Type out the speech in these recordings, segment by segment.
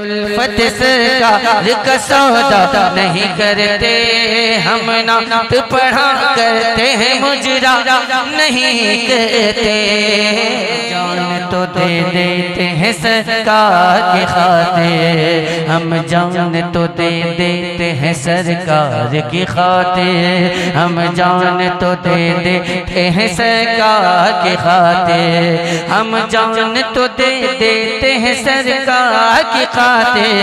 उल्फत सरकार का सौदा नहीं करते हम, नात पढ़ा करते हैं मुजरा नहीं करते। जान तो दे देते हैं सरकार की खातिर, हम जान तो दे देते हैं सरकार की खातिर, हम जान तो दे देते हैं सरकार की खातिर, हम जान तो दे देते हैं सरकार की खातिर,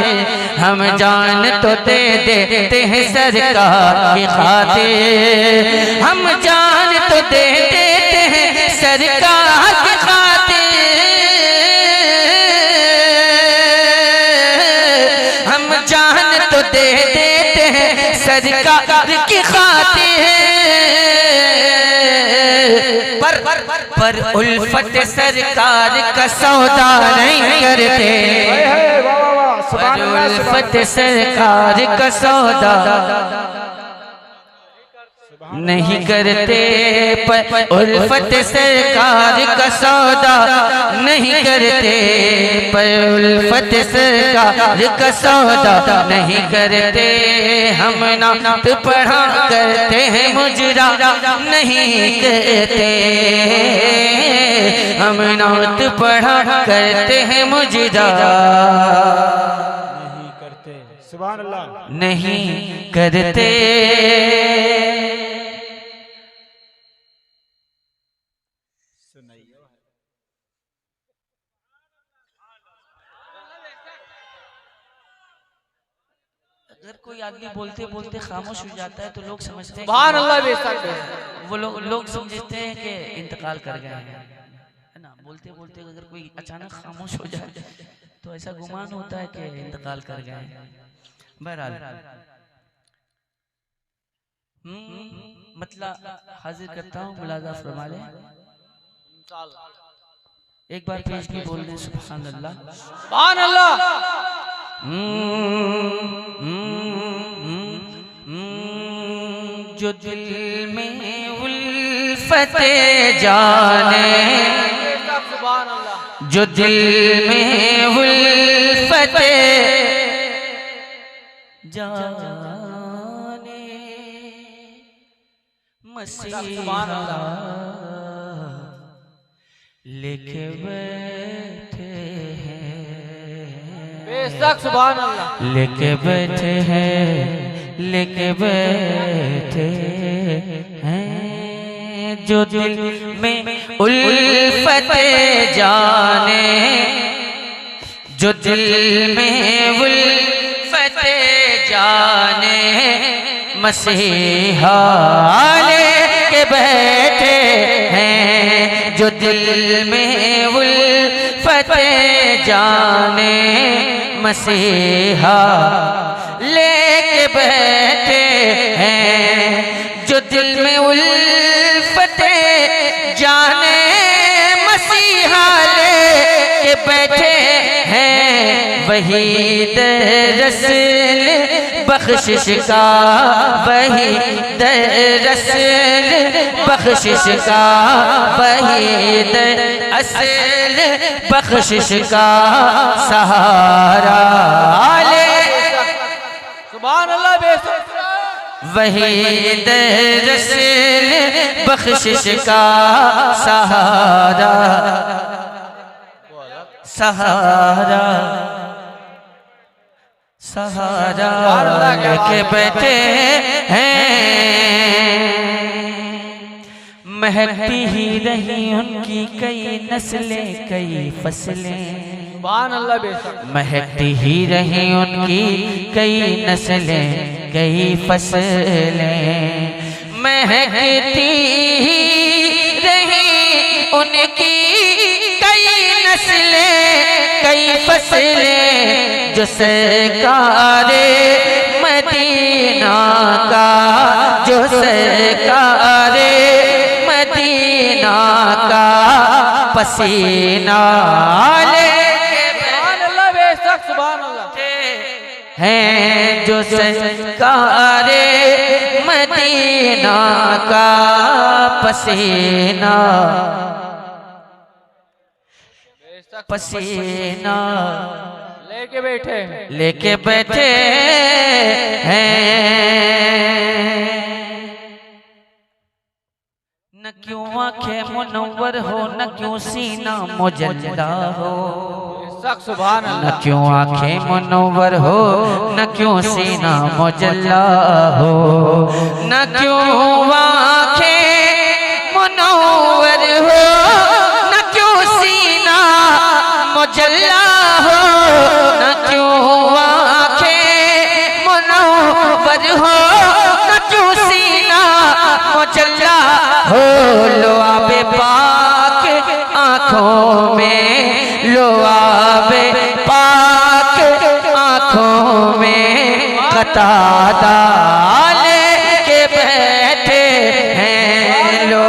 हम जान तो दे देते हैं सरकार की खातिर, हम जान तो दे देते हैं सरकार की खातिर, हम जान तो दे देते हैं सरकार की खातिर। पर उल्फत सरकार का सौदा नहीं करते, पर उल्फत सरकार का सौदा नहीं करते, पर उल्फत सरकार का सौदा नहीं करते, पर उल्फत सरकार का सौदा नहीं करते, हम नात पढ़ा करते हैं मुजरा नहीं करते, हम नात पढ़ा करते हैं मुजरा नहीं करते। सुभान अल्लाह। नहीं करते। अगर कोई आदमी बोलते बोलते खामोश हो जाता है तो लोग समझते हैं सुभान अल्लाह। बेशक वो लोग समझते हैं कि इंतकाल कर गए हैं, है ना। बोलते बोलते अगर कोई अचानक खामोश हो जाए तो ऐसा गुमान होता है कि इंतकाल कर गए हैं। बहरहाल मतलब हाजिर करता हूँ, मुलाजा फरमा ले। एक बार पेश की बोल दें सुभान अल्लाह। सुभान अल्लाह। जो दिल में उल्फत जाने, सुभान अल्लाह। जो दिल में उल्फत जाने, मसीहा लेके बैठे हैं, बेशक सुभान अल्लाह। लेके बैठे हैं, लेके बैठे हैं, जो दिल में उल्फत जाने, जो दिल में उल्फत जाने, मसीहा लेके बैठे हैं, जो दिल में उल्फत जाने, मसीहा लेके बैठे हैं, जो दिल में उल्फत जाने, मसीहा लेके बैठे हैं, वही दरअसल बख्शिश का, वही दरअसल बख्शिश का, वही दरअसल बख्शिश का सहारा ले। सुभान अल्लाह। बेशक वही दरअसल बख्शिश का सहारा, सहारा, सहारा लेके बैठे हैं। महकती ही रही उनकी कई नस्लें, कई फसलें, सुभान अल्लाह। बेशक महकती ही रही उनकी कई नस्लें, कई फसलें, महकती ही रही उनकी कई नस्लें, कई फसलें, जो सरकारे मदीना का, जो सरकारे मदीना का पसीना लेके बेशक सुभान अल्लाह। हैं, जो सरकारे मदीना का पसीना, पसीना लेके बैठे हैं, लेके बैठे हैं। न क्यों आंखें मुनव्वर हो, न क्यों सीना मुजल्ला हो, बेशक सुभान न अल्लाह। क्यों आंखें मुनव्वर हो, न क्यों सीना मुजल्ला हो, न क्यों आंखें मुनव्वर हो, न क्यों सीना मुजल्ला हो, न क्यों आंखें मुनव्वर हो, न क्यों सीना मुजल्ला हो। लो आबे पाक आँखों में, लो आबे पाक आँखों में, कतादा लेके बैठे हैं। लो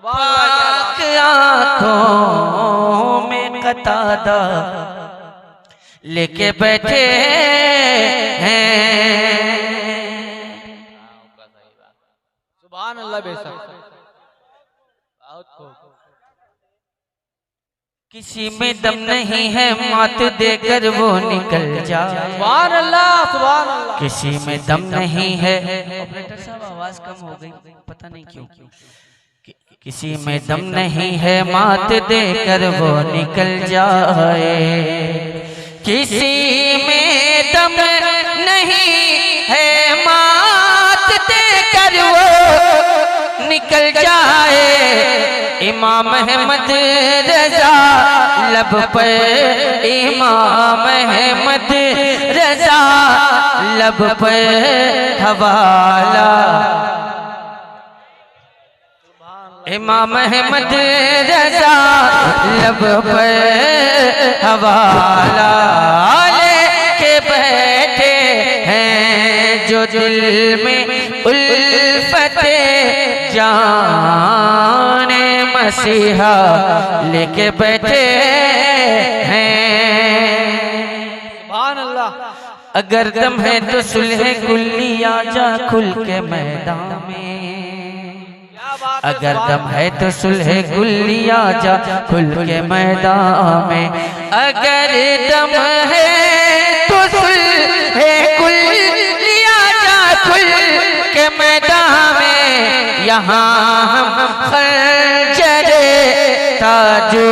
पाक आँखों में, कतादा लेके बैठे हैं। सुभान अल्लाह। बेशक बहुत खूब। किसी में दम नहीं है, मात देकर वो निकल जाए। सुभान अल्लाह, सुभान अल्लाह। किसी में दम नहीं है। ऑपरेटर साहब आवाज कम हो गई, पता नहीं क्यों। किसी में दम नहीं है, मात देकर वो निकल जाए। किसी में दम नहीं है, मात देकर वो निकल जाए। इमाम अहमद रजा लब पर, इमाम अहमद रजा लब पर हवाला, इमाम अहमद रजा लब पर हवाला लेके बैठे हैं। जो दिल में उल्फते जाने मसीहा लेके बैठे हैं। सुभान अल्लाह। अगर दम है तो सुलह कुल्ली आजा खुल के मैदान में। अगर दम है तो सुलह कुल्ली आजा खुल के मैदान में। अगर दम है तो सुलह कुल्ली आजा खुल के मैदान में। यहाँ हम खंजरे ताजो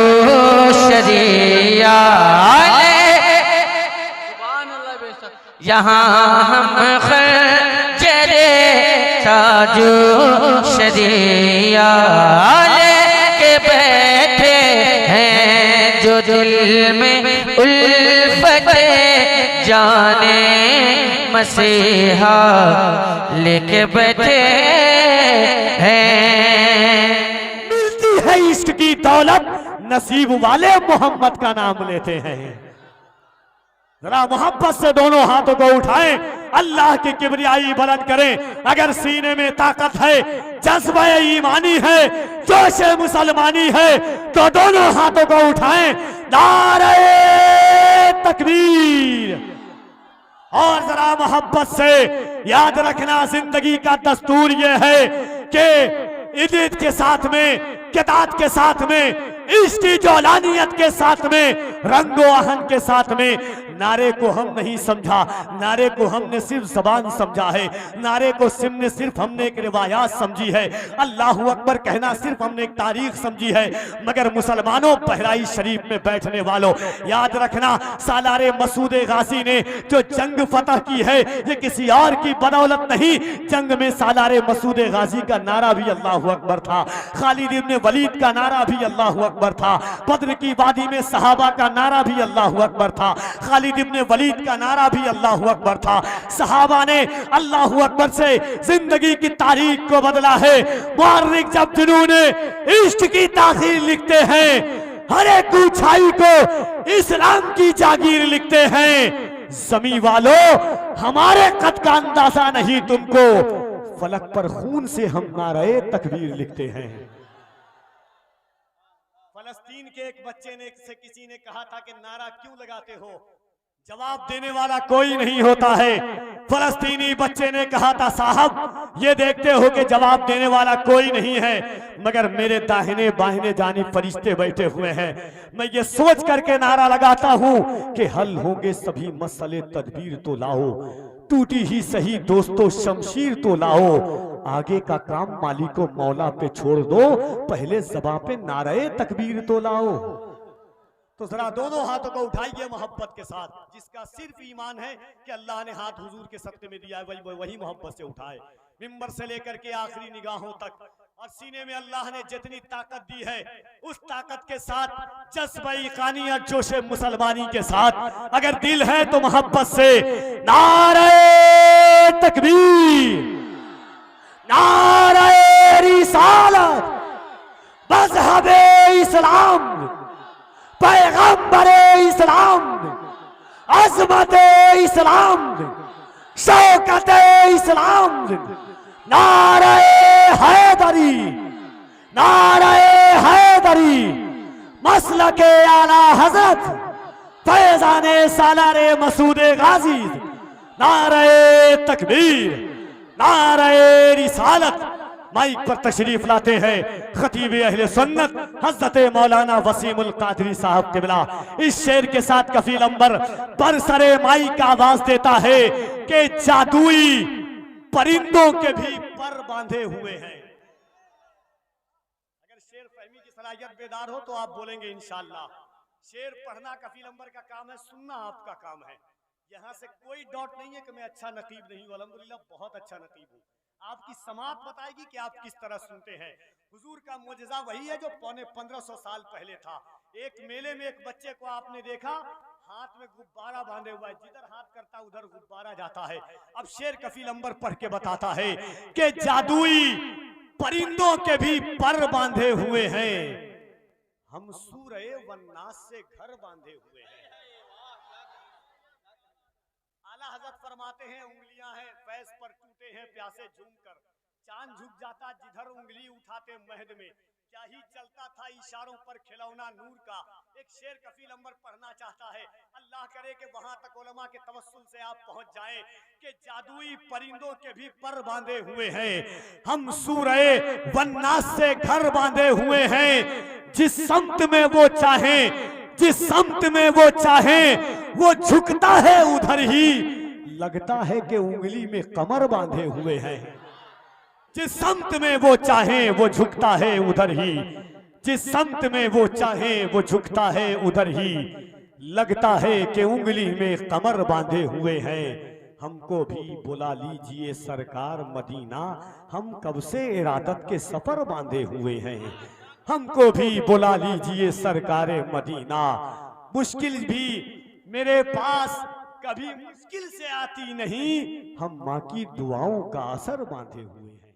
शरिया, सुभान अल्लाह। बेशक यहाँ हम खंजरे ताजो शरिया लेके बैठे हैं। जो दिल में उल्फते जाने मसीहा लेके बैठे हैं। मिलती है इश्क की दौलत, नसीब वाले मोहम्मद का नाम लेते हैं। जरा मोहब्बत से दोनों हाथों को उठाएं, अल्लाह की किबरियाई बुलंद करें। अगर सीने में ताकत है, जज्बा ईमानी है, जोश मुसलमानी है, तो दोनों हाथों को उठाएं, नारे तकबीर। और जरा मोहब्बत से याद रखना, जिंदगी का दस्तूर यह है कि इज्जत के साथ में, किताब के साथ में, इसकी जौलानियत के साथ में, रंगो आहन के साथ में। नारे को हम नहीं समझा, नारे को हमने सिर्फ जबान समझा है, नारे को सिर्फ हमने एक रिवायात समझी है, अल्लाहू अकबर कहना सिर्फ हमने एक तारीख समझी है। मगर मुसलमानों, बहराइच शरीफ में बैठने वालों, याद रखना, सालारे मसूद गाजी ने जो जंग फतह की है, ये किसी और की बदौलत नहीं। जंग में सालारे मसूद गाजी का नारा भी अल्लाहू अकबर था, खालिद इब्न वलीद का नारा भी अल्लाहू अकबर था, बद्र की वादी में सहाबा का नारा भी अल्लाहू अकबर था, खालिद इब्न वलीद का नारा भी अल्लाहू अकबर था। सहाबा ने अल्लाहू अकबर से जिंदगी की तारीख को बदला है। मुअर्रिख जब जुनूने इश्क की तारीख लिखते हैं, हर एक ऊंचाई को इस्लाम की जागीर लिखते हैं। जमी वालों, हमारे कद का अंदाजा नहीं तुमको, फलक पर खून से हम नारे तकबीर लिखते हैं। फलस्तीन के एक बच्चे ने से किसी ने कहा था कि नारा क्यों लगाते हो? जवाब देने वाला कोई नहीं होता है। फलस्तीनी बच्चे ने कहा था, साहब ये देखते हो कि जवाब देने वाला कोई नहीं है, मगर मेरे दाहिने बाहिने जानी फरिश्ते बैठे हुए हैं। मैं ये सोच करके नारा लगाता हूं कि हल होंगे सभी मसले, तदबीर तो लाओ, टूटी ही सही दोस्तों शमशीर तो लाओ, आगे का काम मालिको मौला पे छोड़ दो, पहले ज़बां पे नारे तकबीर तो लाओ। तो जरा दोनों हाथों को उठाइए मोहब्बत के साथ। जिसका सिर्फ ईमान है कि अल्लाह ने हाथ हुजूर के सदके में दिया है, वही मोहब्बत से उठाए, मिंबर से लेकर के आखिरी निगाहों तक। और सीने में अल्लाह ने जितनी ताकत दी है, उस ताकत के साथ जज्बा ईकानी और जोशे मुसलमानी के साथ अगर दिल है तो मोहब्बत से नारे तकबीर, नारे रिसालत, मज़हबे इस्लाम, पैगंबरे इस्लाम, अज़मते इस्लाम, शौकते इस्लाम, नारे हैदरी, नारे हैदरी, मसलके आला हज़रत फैज़ाने सालारे मसूदे गाजी, नारे तकबीर, नारे रिसालत। माइक पर तशरीफ लाते हैं खतीब अहले सुन्नत हज़रत मौलाना वसीमुल कादरी साहब क़िबला। इस शेर के साथ कफील अंबर बरसरे माइक का आवाज देता है कि जादुई परिंदों के भी पर बांधे हुए हैं। अगर शेर फहमी की सलाहियत बेदार हो तो आप बोलेंगे इंशाअल्लाह। शेर पढ़ना कफील अंबर का काम है, सुनना आपका काम है। यहाँ से कोई डाउट नहीं है कि मैं अच्छा नतीब नहीं हूँ, अल्हम्दुलिल्लाह बहुत अच्छा नतीब हूँ। आपकी समात बताएगी कि आप किस तरह सुनते हैं। हुजूर का मुअजिज़ा वही है जो पौने 1500 साल पहले था। एक मेले में एक बच्चे को आपने देखा, हाथ में गुब्बारा बांधे हुआ है, जिधर हाथ करता उधर गुब्बारा जाता है। अब शेर कफील अंबर पढ़ के बताता है कि जादुई परिंदों के भी पर बांधे हुए हैं, हम सूरे वन्नास से घर बांधे हुए हैं। आला हज़रत फरमाते हैं, उंगलियां हैं फैज़ पर टूटे हैं प्यासे झूम कर, चांद झुक जाता जिधर उंगली उठाते महद में, क्या ही चलता था इशारों पर खिलौना नूर का। एक शेर कफील अंबर पढ़ना चाहता है, अल्लाह करे कि वहां तक उलमा के तवस्सुल से आप पहुंच जाएं कि जादुई परिंदों के भी पर बांधे हुए हैं, हम सूरे वन्नास से घर बांधे हुए हैं। जिस समत में वो चाहें, जिस समत में वो चाहें, वो झुकता है उधर ही, लगता है कि उंगली में कमर बांधे हुए हैं। जिस समत में वो चाहें वो झुकता है उधर ही, जिस समत में वो चाहें वो झुकता है उधर ही, लगता है कि उंगली में कमर बांधे हुए हैं। हमको भी बुला लीजिए सरकार मदीना, हम कब से इरादत के सफर बांधे हुए हैं। हमको भी बुला लीजिए सरकार मदीना, मुश्किल भी मेरे पास कभी मुश्किल से आती नहीं, हम माँ की दुआओं का असर बांधे हुए हैं।